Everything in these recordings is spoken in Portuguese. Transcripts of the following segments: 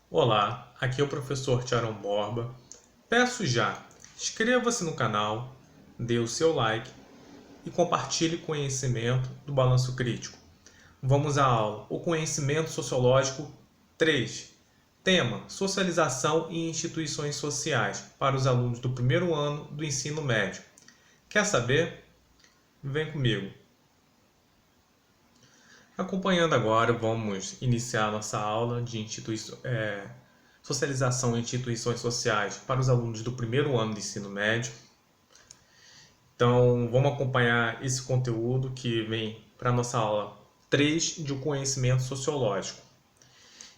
Olá, aqui é o professor Tiaron Borba. Peço já, inscreva-se no canal, dê o seu like e compartilhe conhecimento do balanço crítico. Vamos à aula, o conhecimento sociológico 3. Tema, socialização e instituições sociais para os alunos do primeiro ano do ensino médio. Quer saber? Vem comigo. Acompanhando agora, vamos iniciar nossa aula de socialização e instituições sociais para os alunos do primeiro ano do ensino médio. Então, vamos acompanhar esse conteúdo que vem para a nossa aula 3 de conhecimento sociológico.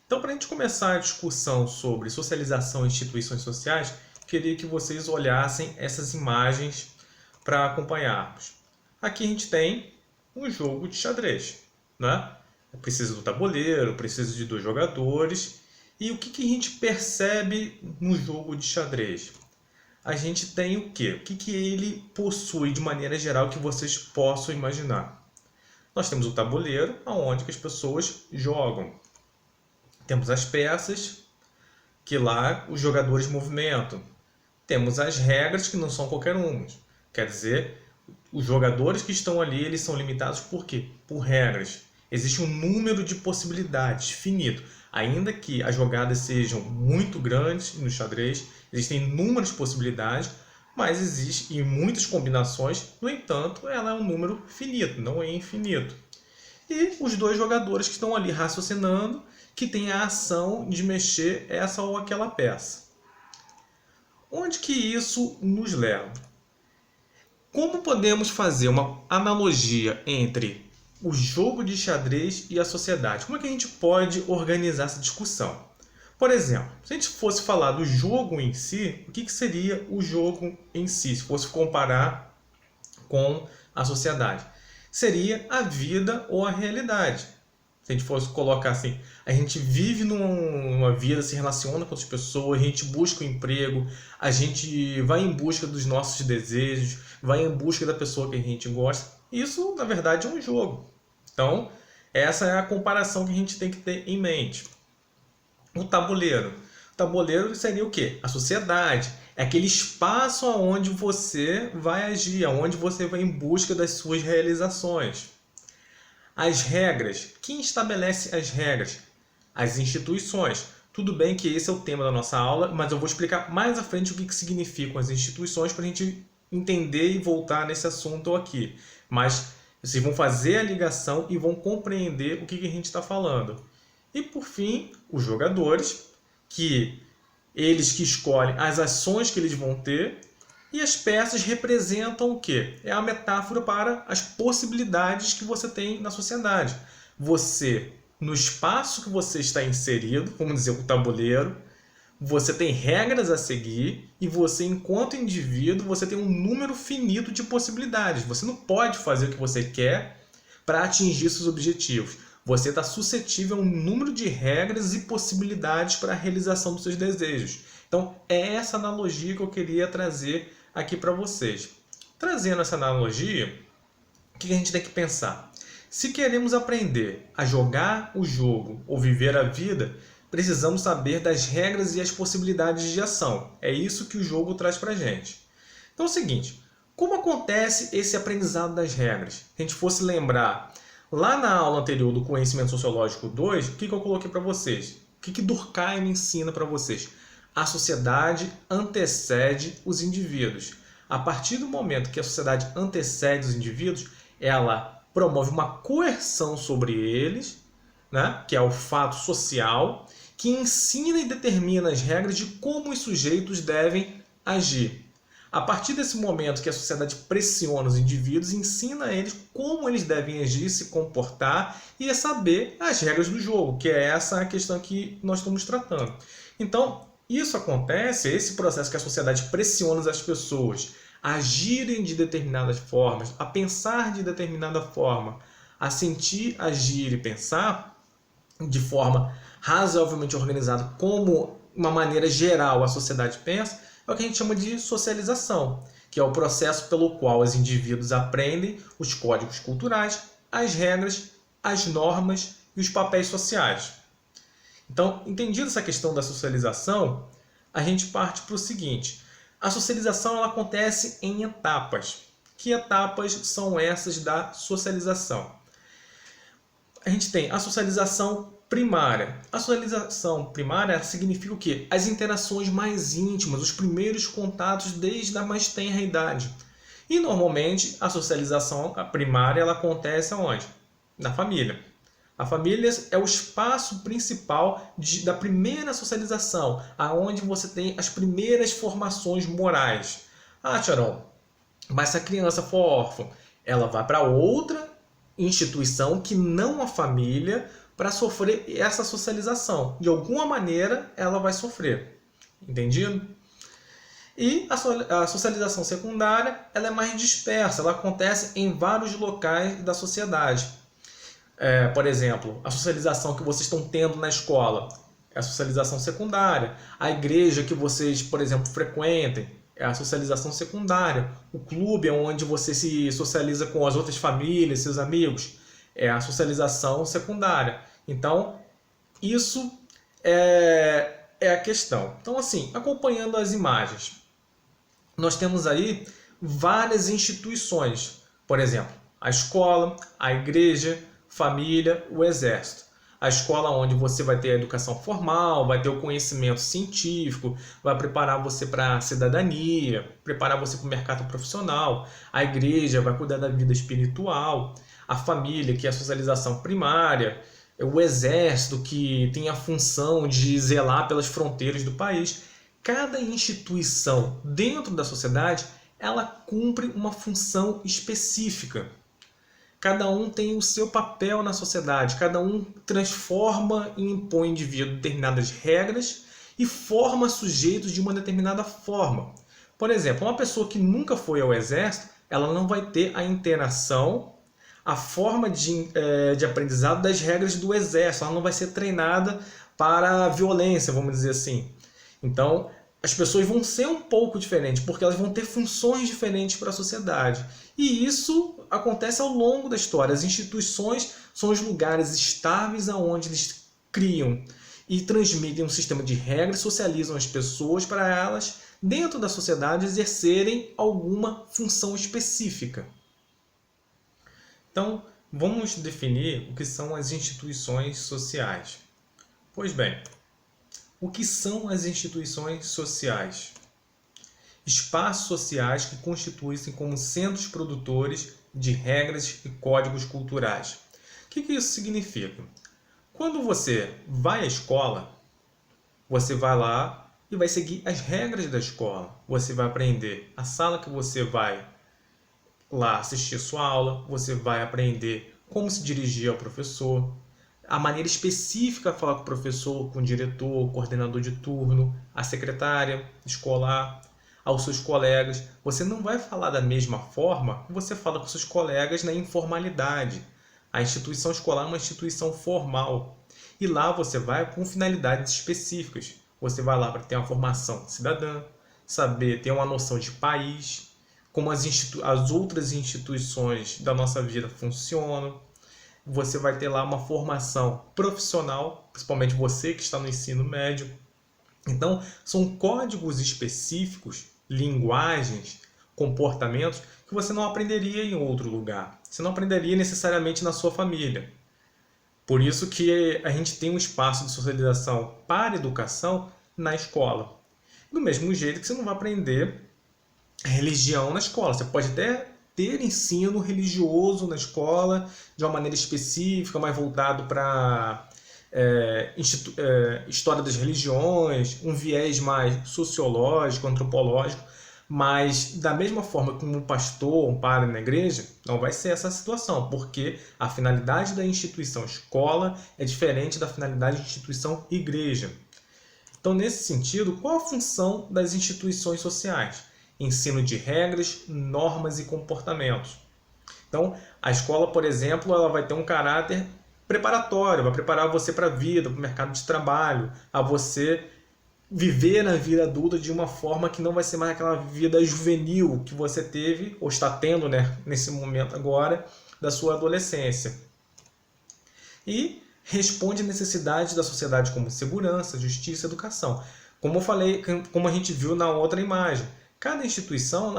Então, para a gente começar a discussão sobre socialização e instituições sociais, queria que vocês olhassem essas imagens para acompanharmos. Aqui a gente tem um jogo de xadrez, né? Precisa do tabuleiro, precisa de 2 jogadores. E o que a gente percebe no jogo de xadrez? A gente tem o quê? O que ele possui de maneira geral que vocês possam imaginar? Nós temos o tabuleiro, onde as pessoas jogam. Temos as peças, que lá os jogadores movimentam. Temos as regras, que não são qualquer uma. Quer dizer, os jogadores que estão ali, eles são limitados por quê? Por regras. Existe um número de possibilidades finito. Ainda que as jogadas sejam muito grandes no xadrez, existem inúmeras possibilidades, mas existem muitas combinações. No entanto, ela é um número finito, não é infinito. E os 2 jogadores que estão ali raciocinando, que têm a ação de mexer essa ou aquela peça. Onde que isso nos leva? Como podemos fazer uma analogia entre o jogo de xadrez e a sociedade? Como é que a gente pode organizar essa discussão? Por exemplo, se a gente fosse falar do jogo em si, o que seria o jogo em si, se fosse comparar com a sociedade? Seria a vida ou a realidade. Se a gente fosse colocar assim, a gente vive numa vida, se relaciona com outras pessoas, a gente busca um emprego, a gente vai em busca dos nossos desejos, vai em busca da pessoa que a gente gosta. Isso, na verdade, é um jogo. Então, essa é a comparação que a gente tem que ter em mente. O tabuleiro. O tabuleiro seria o quê? A sociedade. É aquele espaço onde você vai agir, onde você vai em busca das suas realizações. As regras. Quem estabelece as regras? As instituições. Tudo bem que esse é o tema da nossa aula, mas eu vou explicar mais à frente o que significam as instituições para a gente entender e voltar nesse assunto aqui. Mas vocês vão fazer a ligação e vão compreender o que a gente está falando. E por fim, os jogadores, que eles que escolhem as ações que eles vão ter. E as peças representam o quê? É a metáfora para as possibilidades que você tem na sociedade. Você, no espaço que você está inserido, vamos dizer o tabuleiro, você tem regras a seguir e você, enquanto indivíduo, você tem um número finito de possibilidades. Você não pode fazer o que você quer para atingir seus objetivos. Você está suscetível a um número de regras e possibilidades para a realização dos seus desejos. Então, é essa analogia que eu queria trazer aqui para vocês. Trazendo essa analogia, o que a gente tem que pensar? Se queremos aprender a jogar o jogo ou viver a vida, precisamos saber das regras e as possibilidades de ação. É isso que o jogo traz para a gente. Então é o seguinte, como acontece esse aprendizado das regras? Se a gente fosse lembrar, lá na aula anterior do Conhecimento Sociológico 2, o que eu coloquei para vocês? O que Durkheim ensina para vocês? A sociedade antecede os indivíduos. A partir do momento que a sociedade antecede os indivíduos, ela promove uma coerção sobre eles, né, que é o fato social, que ensina e determina as regras de como os sujeitos devem agir. A partir desse momento que a sociedade pressiona os indivíduos, ensina a eles como eles devem agir, se comportar e saber as regras do jogo, que é essa a questão que nós estamos tratando. Então, isso acontece, esse processo que a sociedade pressiona as pessoas a agirem de determinadas formas, a pensar de determinada forma, a sentir, agir e pensar de forma razoavelmente organizada, como uma maneira geral a sociedade pensa, é o que a gente chama de socialização. que é o processo pelo qual os indivíduos aprendem os códigos culturais, as regras, as normas e os papéis sociais. Então, entendida essa questão da socialização, a gente parte para o seguinte: a socialização ela acontece em etapas. Que etapas são essas da socialização? A gente tem a socialização primária. A socialização primária significa o quê? As interações mais íntimas, os primeiros contatos desde a mais tenra idade. E normalmente a socialização primária ela acontece aonde? Na família. A família é o espaço principal da primeira socialização, aonde você tem as primeiras formações morais. Ah, Tcharon, mas se a criança for órfã, ela vai para outra instituição que não a família para sofrer essa socialização. De alguma maneira, ela vai sofrer. Entendido? E a socialização secundária ela é mais dispersa, ela acontece em vários locais da sociedade. Por exemplo, a socialização que vocês estão tendo na escola é a socialização secundária. A igreja que vocês, por exemplo, frequentem é a socialização secundária. O clube é onde você se socializa com as outras famílias, seus amigos, é a socialização secundária. Então, isso é a questão. Então, assim, acompanhando as imagens, nós temos aí várias instituições. Por exemplo, a escola, a igreja, família, o exército. A escola onde você vai ter a educação formal, vai ter o conhecimento científico, vai preparar você para a cidadania, preparar você para o mercado profissional. A igreja vai cuidar da vida espiritual. A família, que é a socialização primária. O exército, que tem a função de zelar pelas fronteiras do país. Cada instituição dentro da sociedade, ela cumpre uma função específica. Cada um tem o seu papel na sociedade, cada um transforma e impõe ao indivíduo determinadas regras e forma sujeitos de uma determinada forma. Por exemplo, uma pessoa que nunca foi ao exército, ela não vai ter a interação, a forma de aprendizado das regras do exército, ela não vai ser treinada para a violência, vamos dizer assim. Então, as pessoas vão ser um pouco diferentes, porque elas vão ter funções diferentes para a sociedade. E isso acontece ao longo da história. As instituições são os lugares estáveis aonde eles criam e transmitem um sistema de regras, socializam as pessoas para elas, dentro da sociedade, exercerem alguma função específica. Então, vamos definir o que são as instituições sociais. Pois bem, o que são as instituições sociais? Espaços sociais que constituem-se como centros produtores de regras e códigos culturais. O que isso significa? Quando você vai à escola, você vai lá e vai seguir as regras da escola. Você vai aprender a sala que você vai lá assistir a sua aula, você vai aprender como se dirigir ao professor, a maneira específica de falar com o professor, com o diretor, o coordenador de turno, a secretária escolar, aos seus colegas. Você não vai falar da mesma forma que você fala com seus colegas na informalidade. A instituição escolar é uma instituição formal. E lá você vai com finalidades específicas. Você vai lá para ter uma formação cidadã, saber ter uma noção de país, como as outras instituições da nossa vida funcionam. Você vai ter lá uma formação profissional, principalmente você que está no ensino médio. Então, são códigos específicos, linguagens, comportamentos que você não aprenderia em outro lugar. Você não aprenderia necessariamente na sua família. Por isso que a gente tem um espaço de socialização para a educação na escola. Do mesmo jeito que você não vai aprender religião na escola. Você pode até ter ensino religioso na escola de uma maneira específica, mais voltado para história das religiões, um viés mais sociológico, antropológico, mas da mesma forma como um pastor, um padre na igreja, não vai ser essa a situação, porque a finalidade da instituição escola é diferente da finalidade da instituição igreja. Então, nesse sentido, qual a função das instituições sociais? Ensino de regras, normas e comportamentos. Então, a escola, por exemplo, ela vai ter um caráter preparatório, vai preparar você para a vida, para o mercado de trabalho, a você viver a vida adulta de uma forma que não vai ser mais aquela vida juvenil que você teve ou está tendo, né, nesse momento agora da sua adolescência. E responde necessidades da sociedade como segurança, justiça e educação. Como eu falei, como a gente viu na outra imagem, cada instituição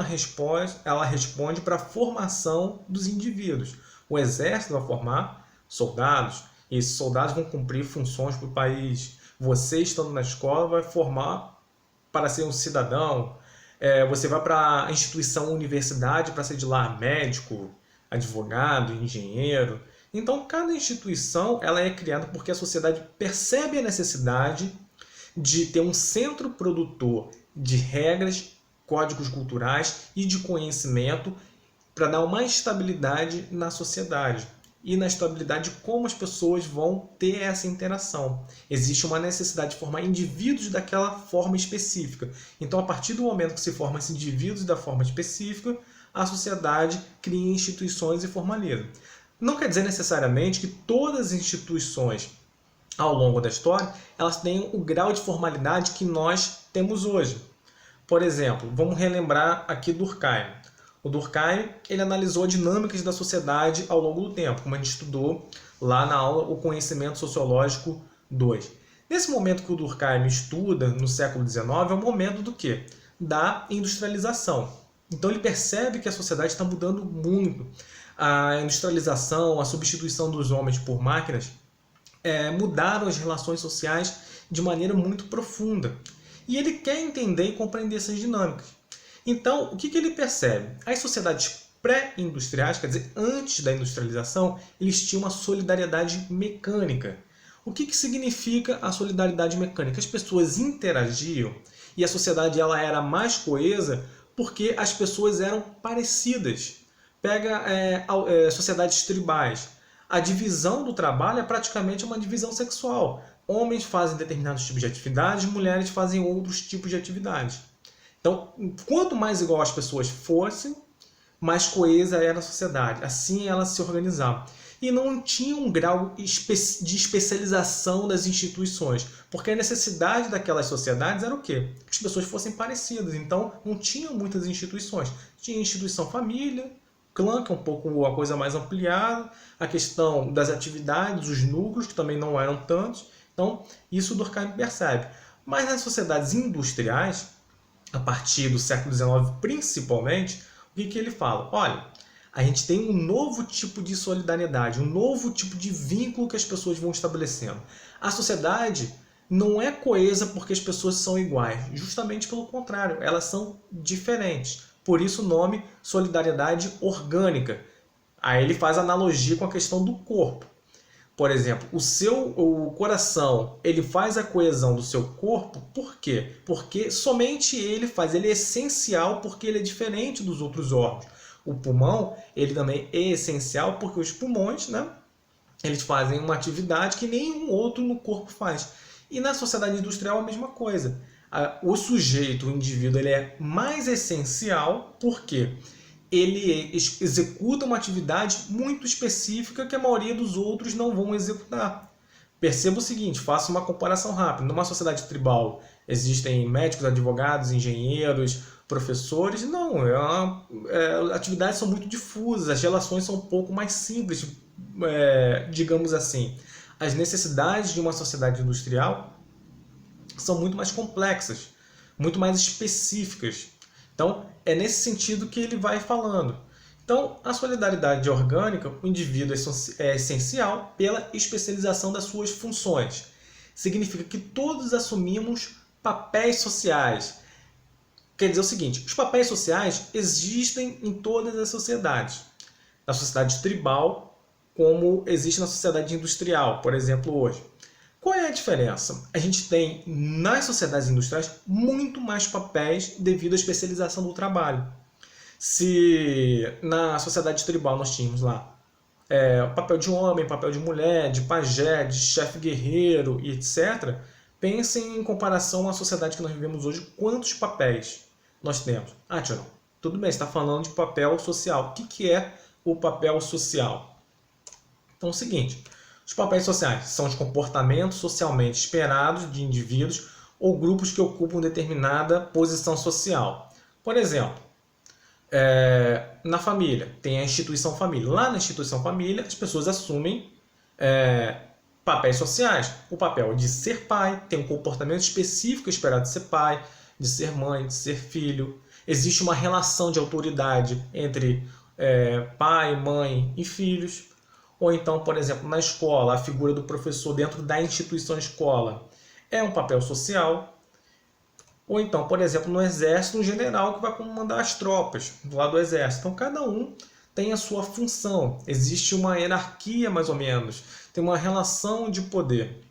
ela responde para a formação dos indivíduos. O exército vai formar soldados, e esses soldados vão cumprir funções para o país. Você, estando na escola, vai formar para ser um cidadão. Você vai para a instituição universidade para ser de lá médico, advogado, engenheiro. Então, cada instituição ela é criada porque a sociedade percebe a necessidade de ter um centro produtor de regras, códigos culturais e de conhecimento para dar uma estabilidade na sociedade e na estabilidade de como as pessoas vão ter essa interação. Existe uma necessidade de formar indivíduos daquela forma específica. Então, a partir do momento que se forma esses indivíduos da forma específica, a sociedade cria instituições e formaliza. Não quer dizer necessariamente que todas as instituições ao longo da história elas têm o grau de formalidade que nós temos hoje. Por exemplo, vamos relembrar aqui Durkheim. O Durkheim ele analisou dinâmicas da sociedade ao longo do tempo, como a gente estudou lá na aula O Conhecimento Sociológico 2. Nesse momento que o Durkheim estuda, no século XIX, é o momento do quê? Da industrialização. Então ele percebe que a sociedade está mudando muito. A industrialização, a substituição dos homens por máquinas mudaram as relações sociais de maneira muito profunda. E ele quer entender e compreender essas dinâmicas. Então, o que ele percebe? As sociedades pré-industriais, quer dizer, antes da industrialização, eles tinham uma solidariedade mecânica. O que significa a solidariedade mecânica? As pessoas interagiam e a sociedade ela era mais coesa porque as pessoas eram parecidas. Pega sociedades tribais. A divisão do trabalho é praticamente uma divisão sexual. Homens fazem determinados tipos de atividades, mulheres fazem outros tipos de atividades. Então, quanto mais igual as pessoas fossem, mais coesa era a sociedade. Assim ela se organizava. E não tinha um grau de especialização das instituições, porque a necessidade daquelas sociedades era o quê? Que as pessoas fossem parecidas. Então, não tinha muitas instituições. Tinha instituição família, clã, que é um pouco a coisa mais ampliada, a questão das atividades, os núcleos, que também não eram tantos. Então, isso o Durkheim percebe. Mas nas sociedades industriais, a partir do século XIX principalmente, o que ele fala? Olha, a gente tem um novo tipo de solidariedade, um novo tipo de vínculo que as pessoas vão estabelecendo. A sociedade não é coesa porque as pessoas são iguais, justamente pelo contrário, elas são diferentes. Por isso o nome solidariedade orgânica. Aí ele faz analogia com a questão do corpo. Por exemplo, o coração ele faz a coesão do seu corpo, por quê? Porque somente ele é essencial porque ele é diferente dos outros órgãos. O pulmão ele também é essencial porque os pulmões, né, eles fazem uma atividade que nenhum outro no corpo faz. E na sociedade industrial a mesma coisa. O sujeito, o indivíduo, ele é mais essencial porque ele executa uma atividade muito específica que a maioria dos outros não vão executar. Perceba o seguinte, faça uma comparação rápida. Numa sociedade tribal existem médicos, advogados, engenheiros, professores. Não, atividades são muito difusas, as relações são um pouco mais simples, digamos assim. As necessidades de uma sociedade industrial são muito mais complexas, muito mais específicas. Então, é nesse sentido que ele vai falando. Então, a solidariedade orgânica, o indivíduo é essencial pela especialização das suas funções. Significa que todos assumimos papéis sociais. Quer dizer o seguinte, os papéis sociais existem em todas as sociedades. Na sociedade tribal, como existe na sociedade industrial, por exemplo, hoje. Qual é a diferença? A gente tem, nas sociedades industriais, muito mais papéis devido à especialização do trabalho. Se na sociedade tribal nós tínhamos lá papel de homem, papel de mulher, de pajé, de chefe guerreiro e etc., pensem em comparação à sociedade que nós vivemos hoje, quantos papéis nós temos. Tirão, tudo bem, você está falando de papel social. O que é o papel social? Então é o seguinte... Os papéis sociais são os comportamentos socialmente esperados de indivíduos ou grupos que ocupam determinada posição social. Por exemplo, na família, tem a instituição família. Lá na instituição família, as pessoas assumem papéis sociais. O papel de ser pai, tem um comportamento específico esperado de ser pai, de ser mãe, de ser filho. Existe uma relação de autoridade entre pai, mãe e filhos. Ou então, por exemplo, na escola, a figura do professor dentro da instituição escola é um papel social. Ou então, por exemplo, no exército, um general que vai comandar as tropas do lado do exército. Então, cada um tem a sua função. Existe uma hierarquia, mais ou menos. Tem uma relação de poder.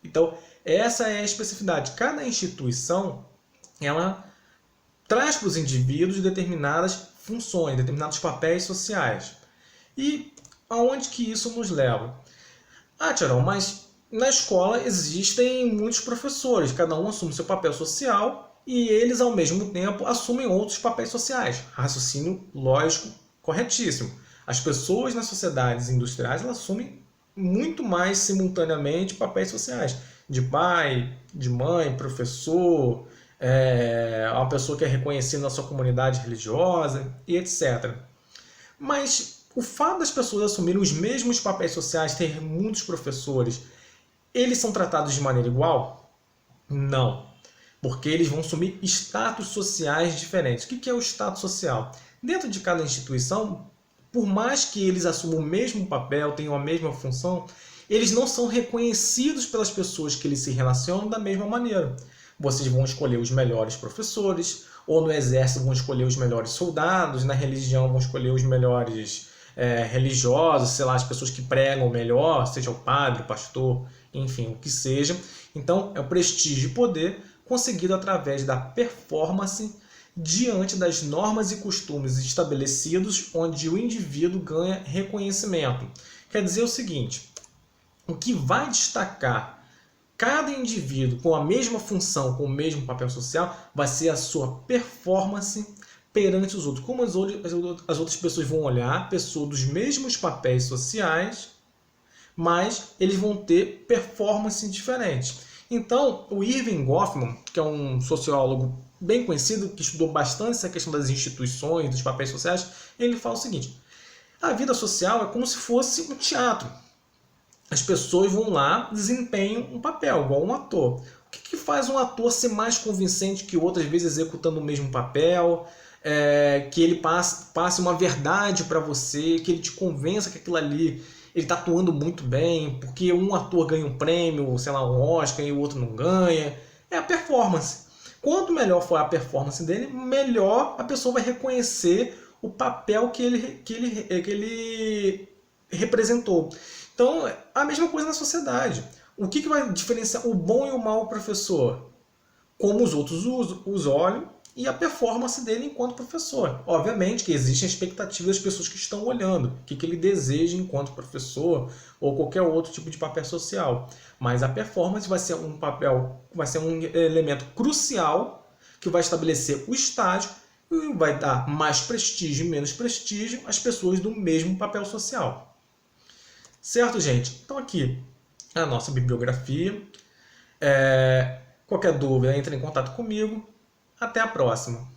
Então, essa é a especificidade. Cada instituição, ela traz para os indivíduos determinadas funções, determinados papéis sociais. E aonde que isso nos leva? Tirão, mas na escola existem muitos professores, cada um assume seu papel social e eles, ao mesmo tempo, assumem outros papéis sociais. Raciocínio lógico corretíssimo. As pessoas nas sociedades industriais elas assumem muito mais simultaneamente papéis sociais. De pai, de mãe, professor, uma pessoa que é reconhecida na sua comunidade religiosa e etc. Mas o fato das pessoas assumirem os mesmos papéis sociais, ter muitos professores, eles são tratados de maneira igual? Não, porque eles vão assumir status sociais diferentes. O que é o status social? Dentro de cada instituição, por mais que eles assumam o mesmo papel, tenham a mesma função, eles não são reconhecidos pelas pessoas que eles se relacionam da mesma maneira. Vocês vão escolher os melhores professores, ou no exército vão escolher os melhores soldados, na religião vão escolher os melhores religiosos, sei lá, as pessoas que pregam melhor, seja o padre, o pastor, enfim, o que seja. Então, é o prestígio e poder conseguido através da performance diante das normas e costumes estabelecidos, onde o indivíduo ganha reconhecimento. Quer dizer o seguinte, o que vai destacar cada indivíduo com a mesma função, com o mesmo papel social, vai ser a sua performance perante os outros. Como as outras pessoas vão olhar, pessoas dos mesmos papéis sociais, mas eles vão ter performance diferentes. Então, o Erving Goffman, que é um sociólogo bem conhecido, que estudou bastante essa questão das instituições, dos papéis sociais, ele fala o seguinte: a vida social é como se fosse um teatro. As pessoas vão lá, desempenham um papel, igual um ator. O que faz um ator ser mais convincente que outro, às vezes executando o mesmo papel, que ele passe uma verdade para você, que ele te convença que aquilo ali ele está atuando muito bem, porque um ator ganha um prêmio, sei lá, um Oscar, e o outro não ganha. É a performance. Quanto melhor for a performance dele, melhor a pessoa vai reconhecer o papel que ele representou. Então, a mesma coisa na sociedade. O que vai diferenciar o bom e o mau professor? Como os outros os olham e a performance dele enquanto professor. Obviamente que existem expectativas das pessoas que estão olhando, o que ele deseja enquanto professor ou qualquer outro tipo de papel social. Mas a performance vai ser um elemento crucial que vai estabelecer o estágio e vai dar mais prestígio e menos prestígio às pessoas do mesmo papel social. Certo, gente? Então aqui a nossa bibliografia. Qualquer dúvida, entre em contato comigo. Até a próxima!